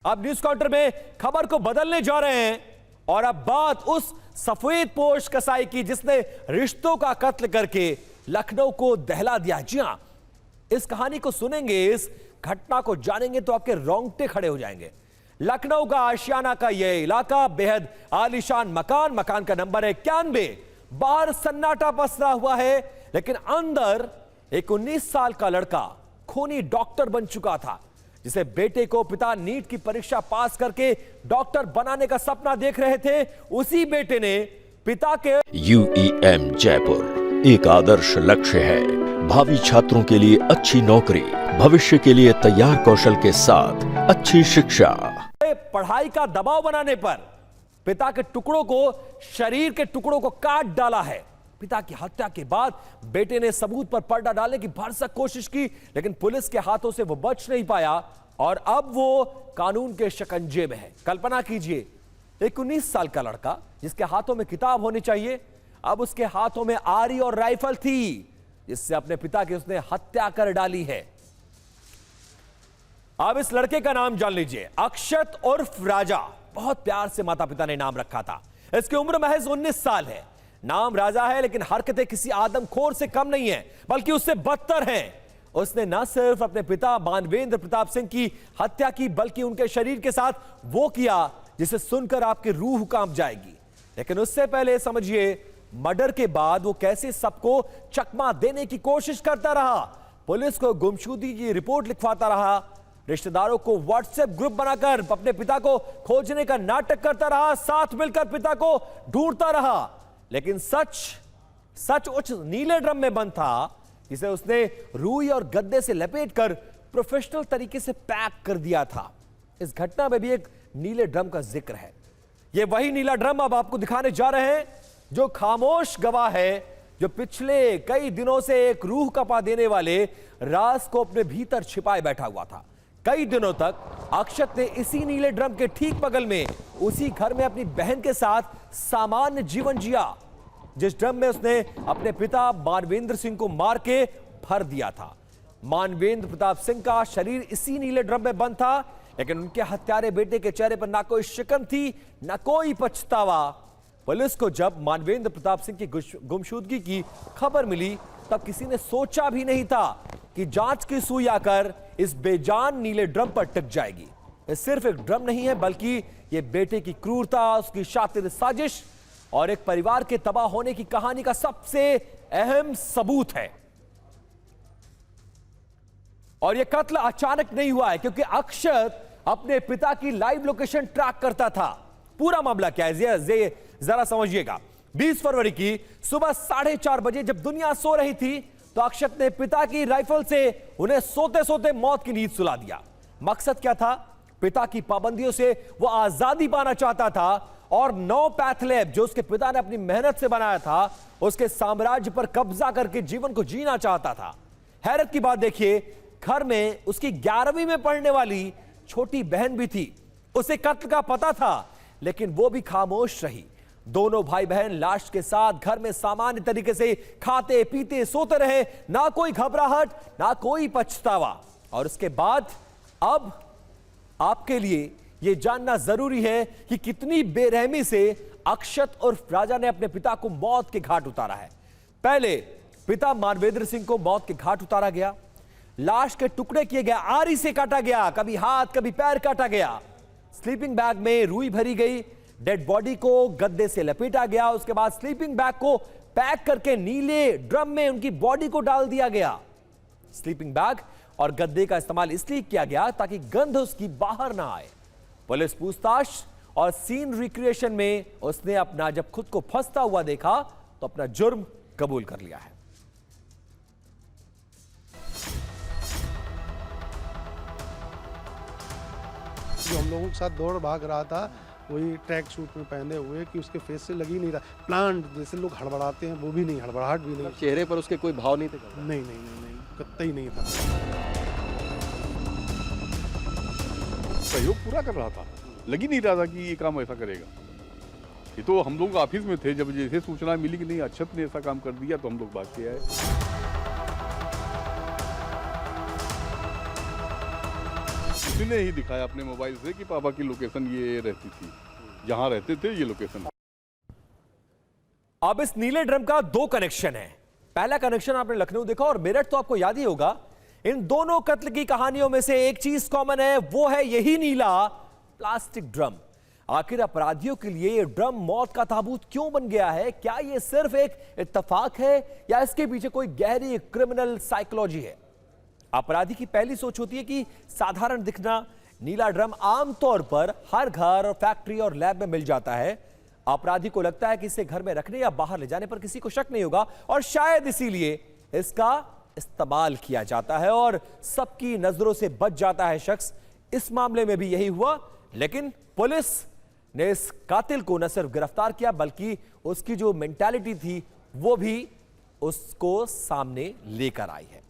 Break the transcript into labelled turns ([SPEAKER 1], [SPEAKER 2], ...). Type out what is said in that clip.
[SPEAKER 1] अब news counter में खबर को बदलने जा रहे हैं और अब बात उस सफेद पोश कसाई की जिसने रिश्तों का कत्ल करके लखनऊ को दहला दिया। जी हां, इस कहानी को सुनेंगे, इस घटना को जानेंगे तो आपके रोंगटे खड़े हो जाएंगे। लखनऊ का आशियाना का यह इलाका बेहद आलीशान मकान का नंबर है 91। बाहर सन्नाटा पसरा हुआ है, लेकिन अंदर एक 19 साल का लड़का खूनी डॉक्टर बन चुका था, जिसे बेटे को पिता नीट की परीक्षा पास करके डॉक्टर बनाने का सपना देख रहे थे। उसी बेटे ने पिता के
[SPEAKER 2] UEM जयपुर एक आदर्श लक्ष्य है। भावी छात्रों के लिए अच्छी नौकरी, भविष्य के लिए तैयार कौशल के साथ अच्छी शिक्षा।
[SPEAKER 1] पढ़ाई का दबाव बनाने पर पिता के टुकड़ों को, शरीर के टुकड़ों को काट डाला है। पिता की हत्या के बाद बेटे ने सबूत पर पर्दा डालने की भरसक कोशिश की, लेकिन पुलिस के हाथों से वो बच नहीं पाया और अब वो कानून के शिकंजे में है। कल्पना कीजिए, एक 19 साल का लड़का जिसके हाथों में किताब होनी चाहिए, अब उसके हाथों में आरी और राइफल थी, जिससे अपने पिता की उसने हत्या कर डाली है। अब इस लड़के का नाम जान लीजिए, अक्षत उर्फ राजा। बहुत प्यार से माता पिता ने नाम रखा था। इसकी उम्र महज 19 साल है। नाम राजा है, लेकिन हरकतें किसी आदमखोर से कम नहीं है, बल्कि उससे बदतर हैं। उसने न सिर्फ अपने पिता मानवेंद्र प्रताप सिंह की हत्या की, बल्कि उनके शरीर के साथ वो किया जिसे सुनकर आपकी रूह कांप जाएगी। लेकिन उससे पहले समझिए, मर्डर के बाद वो कैसे सबको चकमा देने की कोशिश करता रहा। पुलिस को गुमशुदगी की रिपोर्ट लिखवाता रहा, रिश्तेदारों को व्हाट्सएप ग्रुप बनाकर अपने पिता को खोजने का नाटक करता रहा, साथ मिलकर पिता को ढूंढता रहा। लेकिन सच उस नीले ड्रम में बंद था, जिसे उसने रुई और गद्दे से लपेटकर प्रोफेशनल तरीके से पैक कर दिया था। इस घटना में भी एक नीले ड्रम का जिक्र है। यह वही नीला ड्रम अब आपको दिखाने जा रहे हैं, जो खामोश गवाह है, जो पिछले कई दिनों से एक रूह कपा देने वाले राज को अपने भीतर छिपाए बैठा हुआ था। कई दिनों तक अक्षत ने इसी नीले ड्रम के ठीक बगल में, उसी घर में अपनी बहन के साथ सामान्य जीवन जिया, जिस ड्रम में उसने अपने पिता मानवेंद्र सिंह को मार के भर दिया था। मानवेंद्र प्रताप सिंह का शरीर इसी नीले ड्रम में बंद था, लेकिन उनके हत्यारे बेटे के चेहरे पर ना कोई शिकन थी, ना कोई पछतावा। पुलिस को जब मानवेंद्र प्रताप सिंह की गुमशुदगी की खबर मिली, तब किसी ने सोचा भी नहीं था कि जांच की सुई आकर इस बेजान नीले ड्रम पर टिक जाएगी। यह सिर्फ एक ड्रम नहीं है, बल्कि यह बेटे की क्रूरता, उसकी शातिर साजिश और एक परिवार के तबाह होने की कहानी का सबसे अहम सबूत है। और यह कत्ल अचानक नहीं हुआ है, क्योंकि अक्षत अपने पिता की लाइव लोकेशन ट्रैक करता था। पूरा मामला क्या है जरा समझिएगा। 20 फरवरी की सुबह 4:30 बजे जब दुनिया सो रही थी, तो अक्षत ने पिता की राइफल से उन्हें सोते सोते मौत की नींद सुला दिया। मकसद क्या था? पिता की पाबंदियों से वो आजादी पाना चाहता था और 9 पैथ लैब जो उसके पिता ने अपनी मेहनत से बनाया था, उसके साम्राज्य पर कब्जा करके जीवन को जीना चाहता था। हैरत की बात देखिए, घर में उसकी 11वीं में पढ़ने वाली छोटी बहन भी थी। उसे कत्ल का पता था, लेकिन वो भी खामोश रही। दोनों भाई बहन लाश के साथ घर में सामान्य तरीके से खाते पीते सोते रहे, ना कोई घबराहट, ना कोई पछतावा। और उसके बाद अब आपके लिए यह जानना जरूरी है कि कितनी बेरहमी से अक्षत उर्फ राजा ने अपने पिता को मौत के घाट उतारा है। पहले पिता मानवेंद्र सिंह को मौत के घाट उतारा गया, लाश के टुकड़े किए गए, आरी से काटा गया, कभी हाथ कभी पैर काटा गया, स्लीपिंग बैग में रुई भरी गई, डेड बॉडी को गद्दे से लपेटा गया। उसके बाद स्लीपिंग बैग को पैक करके नीले ड्रम में उनकी बॉडी को डाल दिया गया। स्लीपिंग बैग और गद्दे का इस्तेमाल इसलिए किया गया ताकि गंध उसकी बाहर ना आए। पुलिस पूछताछ और सीन रिक्रिएशन में उसने अपना जब खुद को फंसता हुआ देखा, तो अपना जुर्म कबूल कर लिया है।
[SPEAKER 3] जो हम लोगों के साथ दौड़ भाग रहा था, वही ट्रैक सूट में पहने हुए, कि उसके फेस से लगी नहीं रहा। प्लांट जैसे लोग हड़बड़ाते हैं, वो भी नहीं, हड़बड़ाहट भी नहीं।
[SPEAKER 4] चेहरे पर उसके कोई भाव नहीं थे?
[SPEAKER 3] नहीं, कतई नहीं था।
[SPEAKER 5] सहयोग पूरा कर रहा था, लग ही नहीं रहा था कि ये काम ऐसा करेगा। ये तो हम लोग ऑफिस में थे, जब जैसे सूचना मिली कि नहीं अक्षत ने ऐसा काम कर दिया, तो हम लोग भाग के आए। उसी ने ही दिखाया अपने मोबाइल से कि पापा की लोकेशन ये रहती थी, जहाँ रहते थे ये लोकेशन।
[SPEAKER 1] अब इस नीले ड्रम का दो कनेक्शन है। पहला कनेक्शन आपने लखनऊ देखा और मेरठ तो आपको याद ही होगा। इन दोनों कत्ल की कहानियों में से एक चीज कॉमन है, वो है यही नीला प्लास्टिक ड्रम। आखिर अपराधियों के लिए ये ड्रम मौत का ताबूत क्यों बन गया है? क्या ये सिर्फ एक इत्तेफाक है या इसके पीछे कोई गहरी क्रिमिनल साइकोलॉजी है? अपराधी की पहली सोच होती है कि साधारण दिखना। नीला ड्रम आमतौर पर हर घर और फैक्ट्री और लैब में मिल जाता है। अपराधी को लगता है कि इसे घर में रखने या बाहर ले जाने पर किसी को शक नहीं होगा और शायद इसीलिए इसका इस्तेमाल किया जाता है और सबकी नजरों से बच जाता है शख्स। इस मामले में भी यही हुआ, लेकिन पुलिस ने इस कातिल को न सिर्फ गिरफ्तार किया बल्कि उसकी जो मेंटालिटी थी वो भी उसको सामने लेकर आई है।